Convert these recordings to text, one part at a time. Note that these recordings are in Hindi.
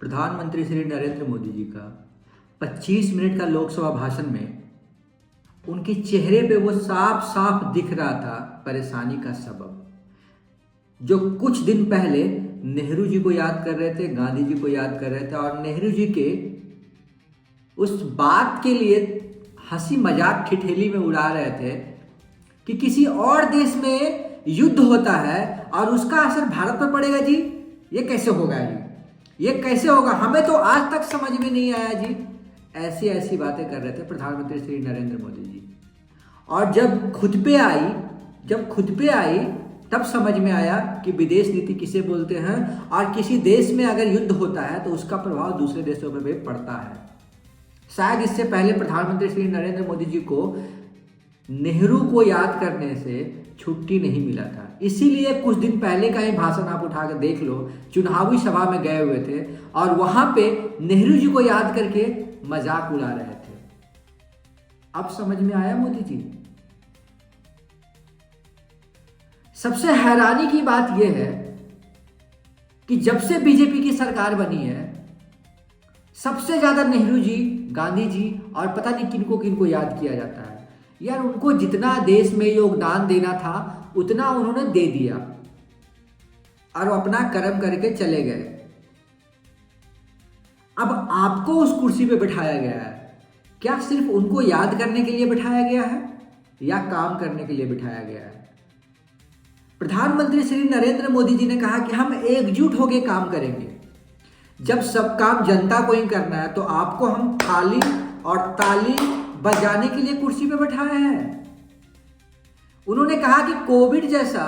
प्रधानमंत्री श्री नरेंद्र मोदी जी का 25 मिनट का लोकसभा भाषण में उनके चेहरे पे वो साफ साफ दिख रहा था परेशानी का सबब। जो कुछ दिन पहले नेहरू जी को याद कर रहे थे, गांधी जी को याद कर रहे थे और नेहरू जी के उस बात के लिए हंसी मजाक ठिठेली में उड़ा रहे थे कि किसी और देश में युद्ध होता है और उसका असर भारत पर पड़ेगा जी। ये कैसे होगा जी, ये कैसे होगा, हमें तो आज तक समझ में नहीं आया जी। ऐसी ऐसी बातें कर रहे थे प्रधानमंत्री श्री नरेंद्र मोदी जी। और जब खुद पे आई तब समझ में आया कि विदेश नीति किसे बोलते हैं और किसी देश में अगर युद्ध होता है तो उसका प्रभाव दूसरे देशों पर भी पड़ता है। शायद इससे पहले प्रधानमंत्री श्री नरेंद्र मोदी जी को नेहरू को याद करने से छुट्टी नहीं मिला था। इसीलिए कुछ दिन पहले का ही भाषण आप उठा कर देख लो, चुनावी सभा में गए हुए थे और वहां पे नेहरू जी को याद करके मजाक उड़ा रहे थे। अब समझ में आया मोदी जी। सबसे हैरानी की बात यह है कि जब से बीजेपी की सरकार बनी है, सबसे ज्यादा नेहरू जी, गांधी जी और पता नहीं किनको किनको याद किया जाता है। यार, उनको जितना देश में योगदान देना था उतना उन्होंने दे दिया और वो अपना कर्म करके चले गए। अब आपको उस कुर्सी पे बिठाया गया है, क्या सिर्फ उनको याद करने के लिए बिठाया गया है या काम करने के लिए बिठाया गया है? प्रधानमंत्री श्री नरेंद्र मोदी जी ने कहा कि हम एकजुट होकर काम करेंगे। जब सब काम जनता को ही करना है तो आपको हम थाली और ताली बजाने के लिए कुर्सी पे बैठाए हैं। उन्होंने कहा कि कोविड जैसा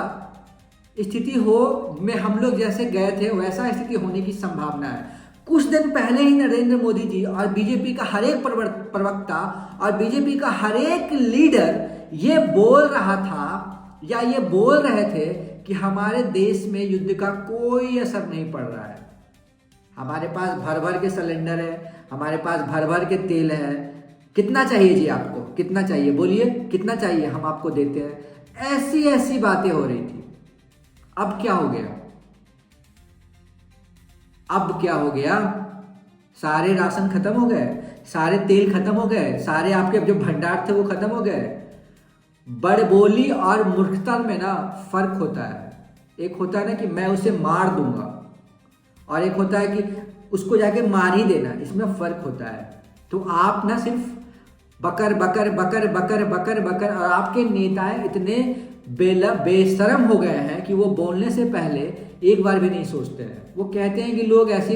स्थिति हो में हम लोग जैसे गए थे वैसा स्थिति होने की संभावना है। कुछ दिन पहले ही नरेंद्र मोदी जी और बीजेपी का हर एक प्रवक्ता और बीजेपी का हर एक लीडर ये बोल रहा था या ये बोल रहे थे कि हमारे देश में युद्ध का कोई असर नहीं पड़ रहा है। हमारे पास भर भर के सिलेंडर है, हमारे पास भर भर के तेल है। कितना चाहिए जी आपको, कितना चाहिए बोलिए, कितना चाहिए, हम आपको देते हैं। ऐसी ऐसी बातें हो रही थी। अब क्या हो गया? अब क्या हो गया? सारे राशन खत्म हो गए, सारे तेल खत्म हो गए, सारे आपके जो भंडार थे वो खत्म हो गए। बड़बोली और मूर्खता में ना फर्क होता है। एक होता है ना कि मैं उसे मार दूंगा और एक होता है कि उसको जाके मार ही देना, इसमें फर्क होता है। तो आप ना सिर्फ बकर बकर बकर बकर बकर बकर और आपके नेताएं इतने बेशरम हो गए हैं कि वो बोलने से पहले एक बार भी नहीं सोचते हैं। वो कहते हैं कि लोग ऐसी